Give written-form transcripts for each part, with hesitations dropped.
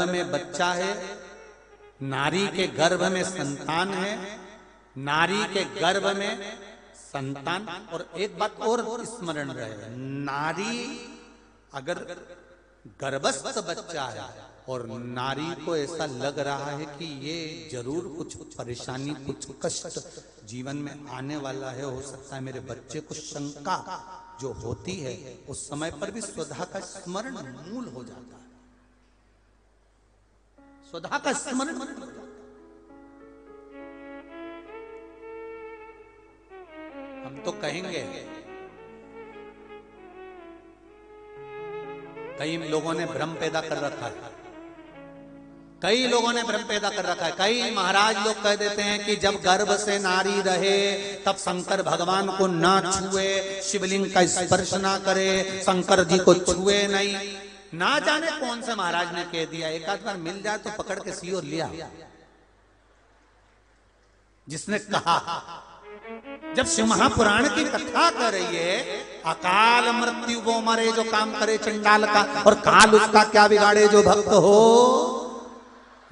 में बच्चा है, नारी के गर्भ में संतान है, नारी के गर्भ में संतान। और एक बात और स्मरण रहे, नारी अगर गर्भस्थ बच्चा है और नारी को ऐसा लग रहा है कि ये जरूर कुछ परेशानी, कुछ कष्ट जीवन में आने वाला है, हो सकता है मेरे बच्चे को शंका जो होती है, उस समय पर भी स्वधा का स्मरण मूल हो जाता है। स्वधा का स्मरण मूल हो जाता है। हम तो कहेंगे, कई लोगों ने भ्रम पैदा कर रखा है, कई लोगों ने भ्रम पैदा कर रखा है। कई महाराज लोग कह देते हैं कि जब गर्भ से नारी रहे तब शंकर भगवान को ना छुए, शिवलिंग का स्पर्श ना करे, शंकर जी को छुए नहीं। ना जाने कौन से महाराज ने कह दिया, एक आध बार मिल जाए तो पकड़ के सी और लिया। जिसने कहा, जब शिव महापुराण की कथा कर रही है, अकाल मृत्यु वो मरे जो काम करे चंडाल का, और काल उसका क्या बिगाड़े जो भक्त हो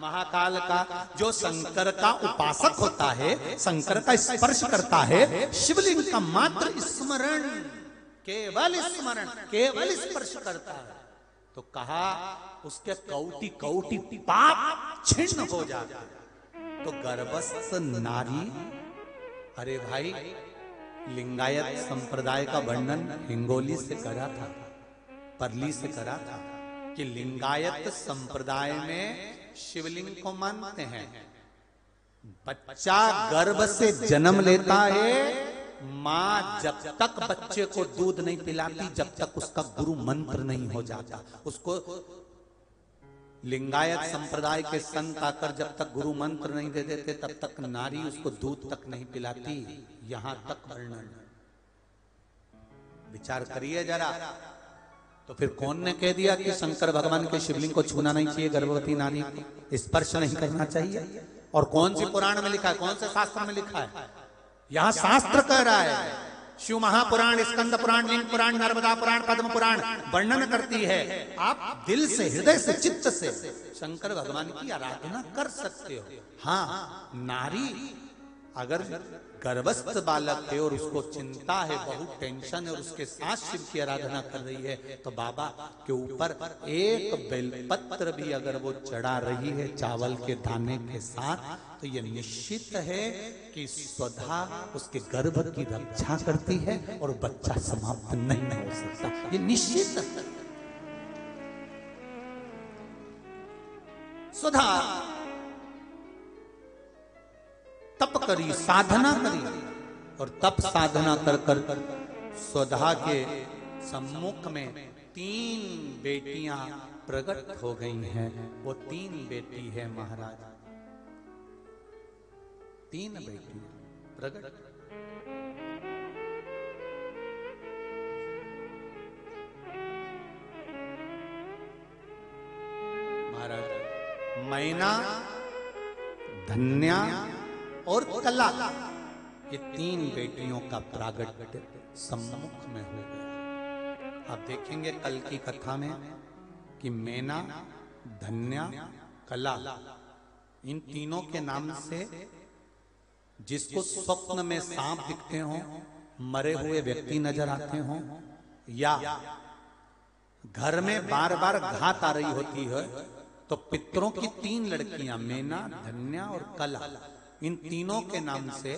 महाकाल का। जो शंकर का उपासक होता है, शंकर का स्पर्श करता है, शिवलिंग का मात्र स्मरण, केवल स्मरण, केवल स्पर्श करता है, तो कहा उसके कौटि कौटि पाप छिन्न हो जाते। तो गर्भस्थ नारी, अरे भाई, लिंगायत संप्रदाय का वर्णन हिंगोली से करा था, परली से करा था कि लिंगायत संप्रदाय में शिवलिंग को मानते हैं। बच्चा गर्भ से जन्म लेता है, मां जब तक बच्चे को दूध नहीं पिलाती, जब तक उसका गुरु मंत्र नहीं हो जाता, उसको लिंगायत संप्रदाय के संत आकर जब तक गुरु मंत्र नहीं दे देते, तब तक नारी उसको दूध तक नहीं पिलाती। यहां तक वर्णन, विचार करिए जरा। तो फिर कौन ने कह दिया कि शंकर भगवान के शिवलिंग को छूना नहीं चाहिए, गर्भवती नारी को स्पर्श नहीं करना चाहिए? और कौन सी पुराण में लिखा है, कौन से शास्त्र में लिखा है? यहां शास्त्र कह रहा है, शिव महापुराण, स्कंद पुराण, लिंग पुराण, नर्मदा पुराण, पद्म पुराण वर्णन करती है। आप दिल से, हृदय से, चित्त से शंकर भगवान की आराधना कर सकते हो। हाँ, नारी अगर गर्भस्थ बालक है और उसको चिंता है, बहुत टेंशन है, और उसके साथ शिव की आराधना कर रही है, तो बाबा के ऊपर एक बेलपत्र भी अगर वो चढ़ा रही है चावल के दाने के साथ, तो ये निश्चित है कि स्वधा उसके गर्भ की रक्षा करती है और बच्चा समाप्त नहीं हो सकता, ये निश्चित है। स्वधा तप करी, साधना करी, और तप साधना कर कर स्वधा के सम्मुख में 3 बेटियां प्रकट हो गई हैं। वो 3 बेटी है महाराज, 3 बेटी प्रकट। महाराज मैना, धन्या और कला, ये 3 बेटियों का प्रागट्य सम्मुख में हो गया। आप देखेंगे कल की कथा में कि मैना, धन्या, कला, इन तीनों के नाम से जिसको स्वप्न में सांप दिखते हो, मरे हुए व्यक्ति नजर आते हो, या घर में बार बार घात आ रही होती है, तो पितरों की 3 लड़कियां, मैना, धन्या और कला, इन तीनों के नाम से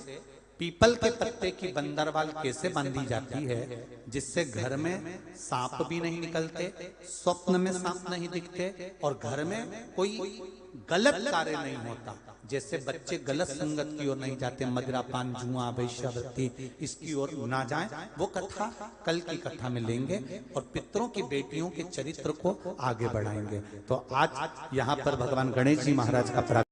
पीपल के पत्ते की बंदरवाल कैसे बांधी जाती है, जिससे घर में सांप भी नहीं निकलते, स्वप्न में सांप नहीं दिखते, और घर में कोई गलत कार्य नहीं होता, जैसे बच्चे गलत संगत की ओर नहीं जाते, मदिरा पान जुआ वैश्यावृत्ति इसकी ओर ना जाएं। वो कथा कल की कथा में लेंगे और पितरों की बेटियों के चरित्र को आगे बढ़ाएंगे। तो आज यहाँ पर भगवान गणेश जी महाराज का